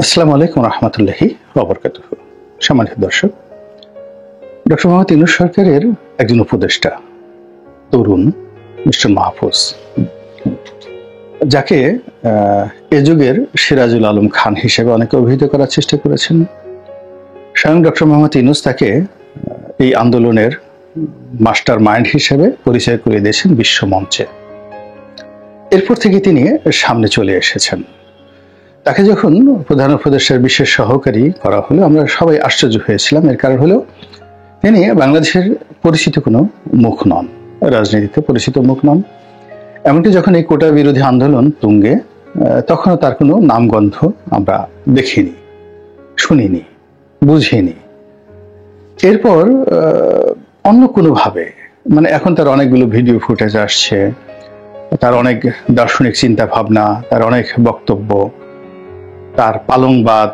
আসসালামু আলাইকুম রহমতুল্লাহি ওয়া বারাকাতুহু। সম্মানিত দর্শক, ডক্টর মোহাম্মদ ইউনূস সরকারের একজন উপদেষ্টা তরুণ মিস্টার মাহফুজ, যাকে এ যুগের সিরাজুল আলম খান হিসেবে অনেকে অভিহিত করার চেষ্টা করেছেন, স্বয়ং ডক্টর মোহাম্মদ ইউনূস তাকে এই আন্দোলনের মাস্টার মাইন্ড হিসেবে পরিচয় করিয়ে দিয়েছেন বিশ্বমঞ্চে। এরপর থেকে তিনি সামনে চলে এসেছেন। তাকে যখন প্রধান উপদেষ্টার বিশেষ সহকারী করা হলো, আমরা সবাই আশ্চর্য হয়েছিলাম। এর কারণ হলো তিনি বাংলাদেশের পরিচিত কোনো মুখ নন, রাজনীতিতে পরিচিত মুখ নন। এমনকি যখন এই কোটা বিরোধী আন্দোলন তুঙ্গে, তখনও তার কোনো নামগন্ধ আমরা দেখিনি, শুনিনি, বুঝিনি। এরপর অন্য কোনোভাবে, মানে এখন তার অনেকগুলো ভিডিও ফুটেজ আসছে, তার অনেক দার্শনিক চিন্তা ভাবনা, তার অনেক বক্তব্য, তার পালংবাদ,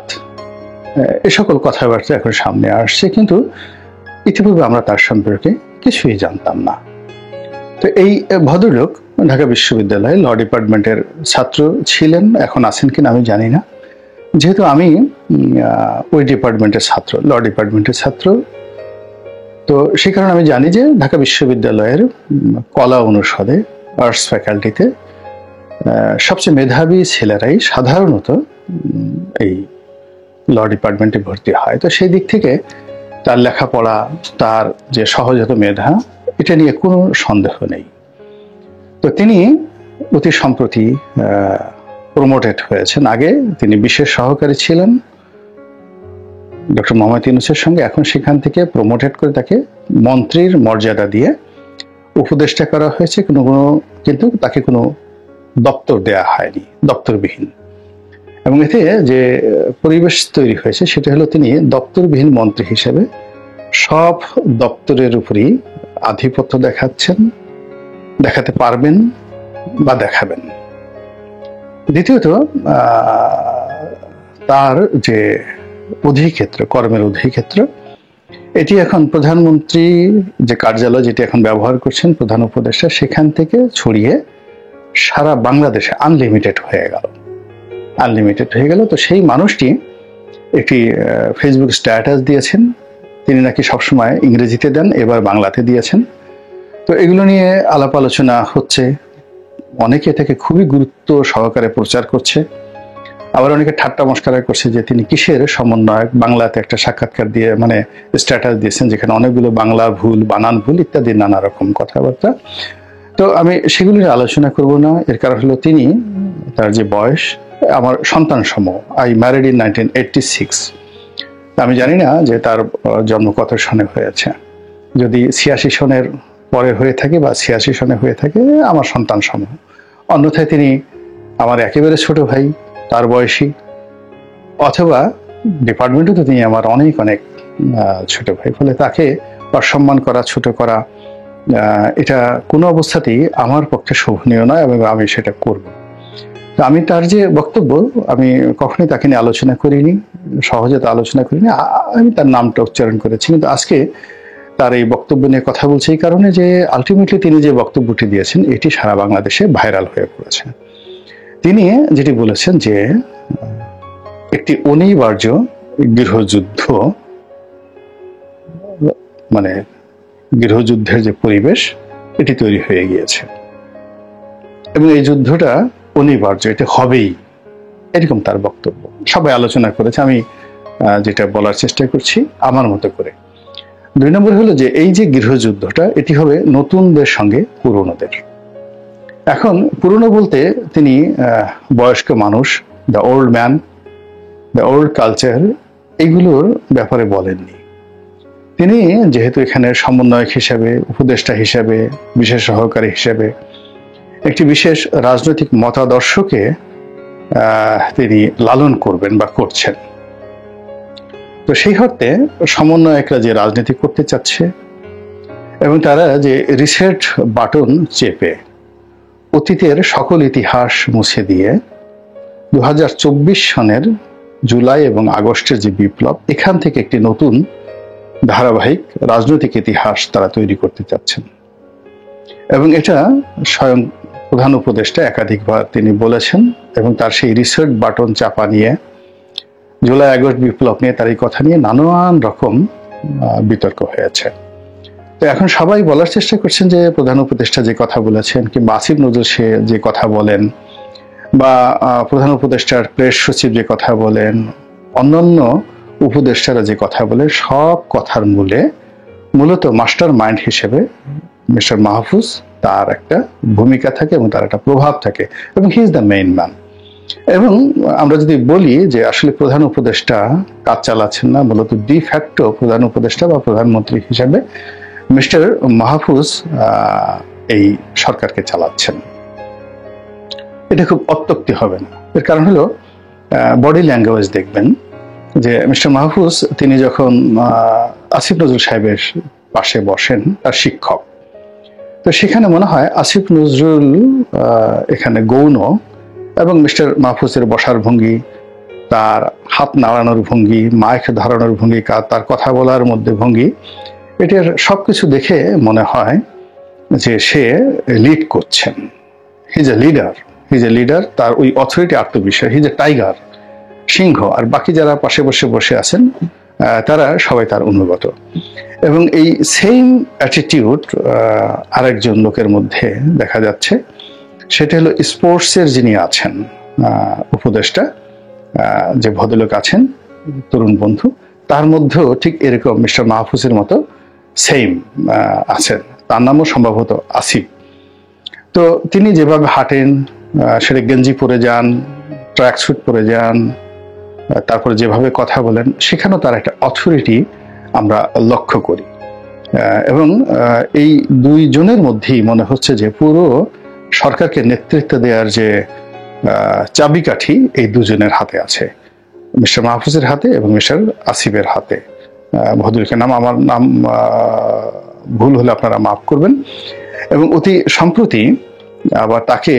এ সকল কথাবার্তা এখন সামনে আসছে, কিন্তু ইতিপূর্বে আমরা তার সম্পর্কে কিছুই জানতাম না। তো এই ভদ্রলোক ঢাকা বিশ্ববিদ্যালয়ে ল ডিপার্টমেন্টের ছাত্র ছিলেন, এখন আছেন কিনা আমি জানি না। যেহেতু আমি ওই ডিপার্টমেন্টের ছাত্র, ল ডিপার্টমেন্টের ছাত্র, তো সেই কারণে আমি জানি যে ঢাকা বিশ্ববিদ্যালয়ের কলা অনুষদে, আর্টস ফ্যাকাল্টিতে সবচেয়ে মেধাবী ছেলেরাই সাধারণত এই ল ডিপার্টমেন্টে ভর্তি হয়। তো সেই দিক থেকে তার লেখাপড়া, তার যে সহজাত মেধা, এটা নিয়ে কোনো সন্দেহ নেই। তো তিনি অতি সম্প্রতি প্রমোটেড হয়েছেন। আগে তিনি বিশেষ সহকারী ছিলেন ডক্টর মোহাম্মদ ইউনূসের সঙ্গে, এখন সেখান থেকে প্রমোটেড করে তাকে মন্ত্রীর মর্যাদা দিয়ে উপদেষ্টা করা হয়েছে। কিন্তু তাকে কোনো দপ্তর দেয়া হয়নি, দপ্তরবিহীন। এবং এতে যে পরিবেশ তৈরি হয়েছে সেটা হলো তিনি দপ্তরবিহীন মন্ত্রী হিসেবে সব দপ্তরের উপরই আধিপত্য দেখাচ্ছেন, দেখাতে পারবেন বা দেখাবেন। দ্বিতীয়ত, তার যে অধিক্ষেত্র, কর্মের অধিক্ষেত্র, এটি এখন প্রধানমন্ত্রী যে কার্যালয় যেটি এখন ব্যবহার করছেন প্রধান উপদেষ্টা, সেখান থেকে ছড়িয়ে সারা বাংলাদেশে আনলিমিটেড হয়ে গেল। তো সেই মানুষটি একটি ফেসবুক স্ট্যাটাস দিয়েছেন, তিনি নাকি সবসময় ইংরেজিতে দেন, এবার বাংলাতে দিয়েছেন। তো এগুলো নিয়ে আলাপ আলোচনা হচ্ছে, অনেকে এটাকে খুবই গুরুত্ব সহকারে প্রচার করছে, আবার অনেকে ঠাট্টা মস্করা করছে যে তিনি কিসের সমন্বয়ক, বাংলাতে একটা সাক্ষাৎকার দিয়ে মানে স্ট্যাটাস দিয়েছেন যেখানে অনেকগুলো বাংলা ভুল, বানান ভুল ইত্যাদি নানা রকম কথাবার্তা। তো আমি সেগুলো নিয়ে আলোচনা করব না। এর কারণ হলো তিনি, তার যে বয়স আমার সন্তান সম। I married in 1986। আমি জানি না যে তার জন্ম কত সনে হয়েছে। যদি 86 সনের পরে হয়ে থাকে বা 86 সনে হয়ে থাকে, আমার সন্তান সম। অন্যথায় তিনি আমার একেবারে ছোট ভাই, তার বয়সী, অথবা ডিপার্টমেন্টে তো তিনি আমার অনেক অনেক ছোট ভাই। ফলে তাকে অসম্মান করা, ছোট করা, এটা কোনো অবস্থাতেই আমার পক্ষে শোভনীয় নয় এবং আমি সেটা করব। তো আমি তার যে বক্তব্য, আমি কখনোই তাকে নিয়ে আলোচনা করিনি, সহজে তা আলোচনা করিনি। আমি তার নামটা উচ্চারণ করেছি, কিন্তু আজকে তার এই বক্তব্য নিয়ে কথা বলছি এই কারণে যে আলটিমেটলি তিনি যে বক্তব্যটি দিয়েছেন এটি সারা বাংলাদেশে ভাইরাল হয়ে পড়েছে। তিনি যেটি বলেছেন যে একটি অনিবার্য গৃহযুদ্ধ, মানে গৃহযুদ্ধের যে পরিবেশ, এটি তৈরি হয়ে গিয়েছে এবং এই যুদ্ধটা অনিবার্য, এটা হবেই, এরকম তার বক্তব্য। সবাই আলোচনা করেছে, আমি যেটা বলার চেষ্টা করছি আমার মতো করে। 2 নম্বর হলো যে এই যে গৃহযুদ্ধটা, এটি হবে নতুনদের সঙ্গে পুরনোদের। এখন পুরনো বলতে তিনি বয়স্ক মানুষ, the old man, the old culture, এইগুলোর ব্যাপারে বলেননি। তিনি যেহেতু এখানে সমন্বয়ক হিসেবে, উপদেষ্টা হিসেবে, বিশেষ সহকারী হিসেবে একটি বিশেষ রাজনৈতিক মতাদর্শকে তিনি লালন করবেন বা করছেন। তো সেই অর্থে সমন্বয়করা যে রাজনীতি করতে চাচ্ছে এবং তারা যে রিসেট বাটন চেপে অতীতের সকল ইতিহাস মুছে দিয়ে 2024 সনের জুলাই এবং আগস্টের যে বিপ্লব, এখান থেকে একটি নতুন ধারাবাহিক রাজনৈতিক ইতিহাস তারা তৈরি করতে চাচ্ছেন। এবং এটা স্বয়ং প্রধান উপদেষ্টা একাধিকবার তিনি বলেছেন এবং তার সেই রিসেট বাটন চাপা নিয়ে জুলাই আগস্ট বিপ্লব নিয়ে তার এই কথা নিয়ে নানান রকম বিতর্ক হয়েছে। তো এখন সবাই বলার চেষ্টা করছেন যে প্রধান উপদেষ্টা যে কথা বলেছেন, কিংবা আসিফ নজরুল সে যে কথা বলেন, বা প্রধান উপদেষ্টার প্রেস সচিব যে কথা বলেন, অন্যান্য উপদেষ্টারা যে কথা বলে, সব কথার মূলত মাস্টার মাইন্ড হিসেবে মিস্টার মাহফুজ, তার একটা ভূমিকা থাকে এবং তার একটা প্রভাব থাকে, এবং he is the main man. এবং আমরা যদি বলি যে আসলে প্রধান উপদেষ্টা কাজ চালাচ্ছেন না, মূলত ডি ফ্যাক্টো প্রধান উপদেষ্টা বা প্রধানমন্ত্রী হিসাবে মিস্টার মাহফুজ এই সরকারকে চালাচ্ছেন। এটা খুব অত্যুক্তি হবে না। এর কারণ হলো বডি ল্যাঙ্গুয়েজ দেখবেন যে মিস্টার মাহফুজ তিনি যখন আসিফ নজরুল সাহেবের পাশে বসেন, তার শিক্ষক, তো সেখানে মনে হয় আসিফ নজরুল এখানে গৌণ, এবং মিস্টার মাহফুজের বসার ভঙ্গি, তার হাত নাড়ানোর ভঙ্গি, মাইক ধরানোর ভঙ্গি, তার কথা বলার মধ্যে ভঙ্গি, এটার সবকিছু দেখে মনে হয় যে সে লিড করছেন। হি ইজ এ লিডার, তার ওই অথরিটি, আত্মবিশ্বাস, হি ইজ এ টাইগার, সিংহ, আর বাকি যারা পাশে বসে আছেন তারা সবাই তার অনুগত। এবং এই সেম অ্যাটিটিউড আরেকজন লোকের মধ্যে দেখা যাচ্ছে, সেটা হলো স্পোর্টসের যিনি আছেন উপদেষ্টা, যে ভদ্রলোক আছেন, তরুণ বন্ধু, তার মধ্যেও ঠিক এরকম মিস্টার মাহফুজের মতো সেম আছেন। তার নামও সম্ভবত আসিফ। তো তিনি যেভাবে হাঁটেন, সেটা গেঞ্জি পরে যান, ট্র্যাক স্যুট পরে যান, তারপরে যেভাবে কথা বলেন, সেখানেও তার একটা অথরিটি আমরা লক্ষ্য করি। এবং এই দুইজনের মধ্যেই মনে হচ্ছে যে পুরো সরকারকে নেতৃত্ব দেওয়ার যে চাবিকাঠি এই দুজনের হাতে আছে, মিস্টার মাহফুজের হাতে এবং মিস্টার আসিফের হাতে। ভদ্রলোকের নাম, আমার নাম ভুল হলে আপনারা মাফ করবেন। এবং অতি সম্প্রতি আবার তাকে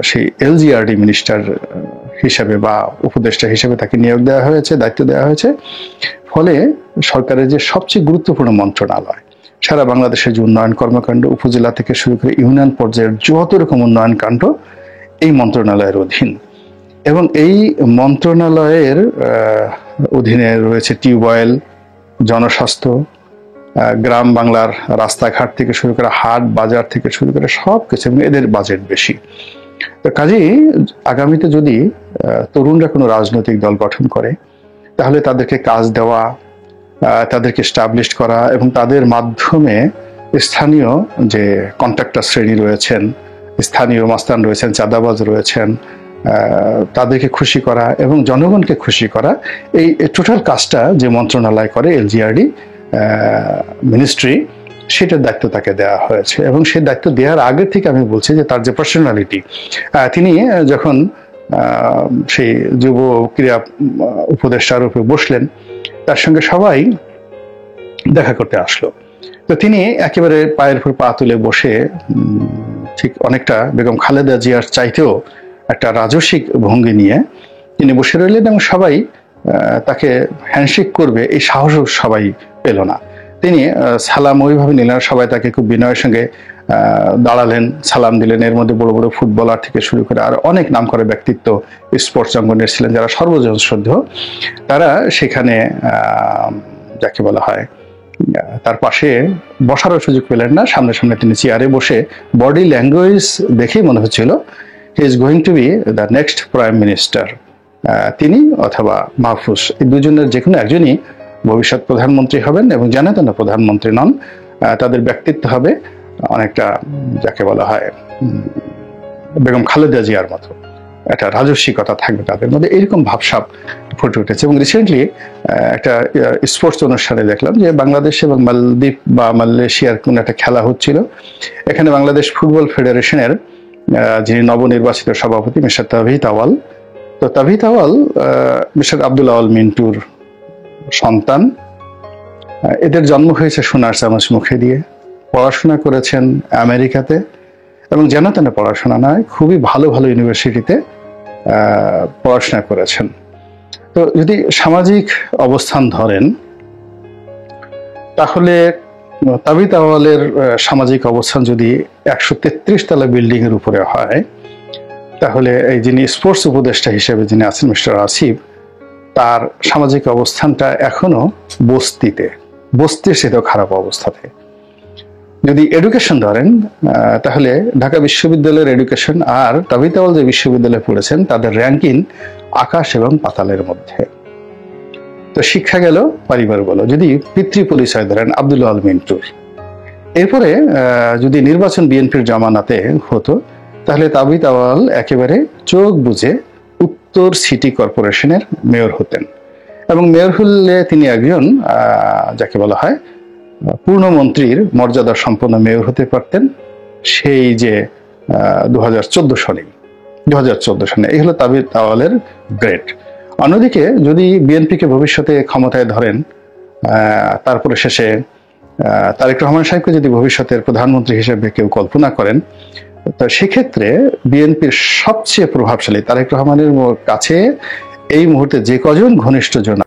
সেই এলজিআরডি মিনিস্টার হিসেবে বা উপদেষ্টা হিসেবে তাকে নিয়োগ দেওয়া হয়েছে, দায়িত্ব দেওয়া হয়েছে। ফলে সরকারের যে সবচেয়ে গুরুত্বপূর্ণ মন্ত্রণালয়, সারা বাংলাদেশের যে উন্নয়ন কর্মকাণ্ড, উপজেলা থেকে শুরু করে ইউনিয়ন পর্যায়ের যত রকম উন্নয়ন কাণ্ড এই মন্ত্রণালয়ের অধীন। এবং এই মন্ত্রণালয়ের অধীনে রয়েছে টিউবওয়েল, জনস্বাস্থ্য, গ্রাম বাংলার রাস্তাঘাট থেকে শুরু করে হাট বাজার থেকে শুরু করে সব কিছু, এবং এদের বাজেট বেশি। তো কাজেই আগামীতে যদি তরুণরা কোনো রাজনৈতিক দল গঠন করে, তাহলে তাদেরকে কাজ দেওয়া, তাদেরকে এস্টাবলিশ করা, এবং তাদের মাধ্যমে স্থানীয় যে কন্ট্রাক্টর শ্রেণী রয়েছেন, স্থানীয় মাস্তান রয়েছেন, চাঁদাবাজ রয়েছেন, তাদেরকে খুশি করা এবং জনগণকে খুশি করা, এই টোটাল কাজটা যে মন্ত্রণালয় করে, এলজিআরডি মিনিস্ট্রি, সেটার দায়িত্ব তাকে দেওয়া হয়েছে। এবং সেই দায়িত্ব দেওয়ার আগে থেকে আমি বলছি যে তার যে পার্সোনালিটি, তিনি যখন সেই যুব ক্রীড়া উপদেষ্টার উপরে বসলেন, তার সঙ্গে সবাই দেখা করতে আসলো। তো তিনি একেবারে পায়ের উপর পা তুলে বসে, ঠিক অনেকটা বেগম খালেদা জিয়ার চাইতেও একটা রাজস্বিক ভঙ্গি নিয়ে তিনি বসে রইলেন, এবং সবাই তাকে হ্যান্ডশেক করবে এই সাহস সবাই পেল না। তিনি সালাম ওইভাবে নিলেন, সবাই তাকে খুব বিনয়ের সঙ্গে দাঁড়ালেন, সালাম দিলেন। এর মধ্যে বড় বড় ফুটবলার থেকে শুরু করে আর অনেক নাম করা ব্যক্তিত্ব স্পোর্টস অঙ্গনের ছিলেন, যারা সর্বজন শ্রদ্ধেয়, তারা সেখানে যাকে বলা হয় তার পাশে বসারও সুযোগ পেলেন না। সামনে সামনে তিনি চেয়ারে বসে, বডি ল্যাঙ্গুয়েজ দেখেই মনে হচ্ছিল he is going to B the next prime minister. তিনি অথবা মাহফুজ, এই দুজনের যে কোনো একজনই ভবিষ্যৎ প্রধানমন্ত্রী হবেন, এবং জানা না প্রধানমন্ত্রী নন, তাদের ব্যক্তিত্ব হবে অনেকটা যাকে বলা হয় বেগম খালেদা জিয়ার মতো, একটা রাজস্বিকতা থাকবে তাদের মধ্যে, এরকম ভাবসাব ফুটে উঠেছে। এবং রিসেন্টলি একটা স্পোর্টস অনুষ্ঠানে দেখলাম যে বাংলাদেশ এবং মালদ্বীপ বা মালয়েশিয়ার কোন একটা খেলা হচ্ছিল। এখানে বাংলাদেশ ফুটবল ফেডারেশনের যিনি নবনির্বাচিত সভাপতি মিস্টার তাবিথ আওয়াল, তো তাবিথ আওয়াল মিস্টার আব্দুল আওয়াল মিন্টুর সন্তান। এদের জন্ম হয়েছে সোনার চামচ মুখে দিয়ে, পড়াশোনা করেছেন আমেরিকাতে, এবং জানা তেনা পড়াশোনা নয়, খুবই ভালো ভালো ইউনিভার্সিটিতে পড়াশোনা করেছেন। তো যদি সামাজিক অবস্থান ধরেন, তাহলে তাবিথ আওয়ালের সামাজিক অবস্থান যদি 133 তলা বিল্ডিং এর উপরে হয়, তাহলে এই যিনি স্পোর্টস উপদেষ্টা হিসেবে যিনি আছেন মিস্টার আসিফ, তার সামাজিক অবস্থানটা এখনো বস্তির সাথেও খারাপ অবস্থাতে। যদি এডুকেশন ধরেন তাহলে ঢাকা বিশ্ববিদ্যালয়ের এডুকেশন আর তাবিথ আউয়াল যে বিশ্ববিদ্যালয়ে পড়েছেন তাদের র্যাঙ্কিং আকাশ এবং পাতালের মধ্যে। তো শিক্ষা গেল, পরিবার বলো, যদি পিতৃ পরিচয় ধরেন আব্দুল আল মিন্টুর, এরপরে যদি নির্বাচন বিএনপির জামানাতে হতো তাহলে তাবিথ আউয়াল একেবারে চোখ বুঝে উত্তর সিটি কর্পোরেশনের মেয়র হতেন, এবং মেয়র হলে তিনি একজন যাকে বলা হয় পূর্ণমন্ত্রীর মর্যাদা সম্পন্ন মেয়র হতে পারতেন, সেই যে 2014 সনে। এই হলো তাবিথ আউয়ালের গ্রেড। অন্যদিকে যদি বিএনপিকে ভবিষ্যতে ক্ষমতায় ধরেন, তারপরে শেষে তারেক রহমান সাহেবকে যদি ভবিষ্যতের প্রধানমন্ত্রী হিসেবে কেউ কল্পনা করেন, তো সেক্ষেত্রে বিএনপির সবচেয়ে প্রভাবশালী তারেক রহমানের কাছে এই মুহূর্তে যে কজন ঘনিষ্ঠজন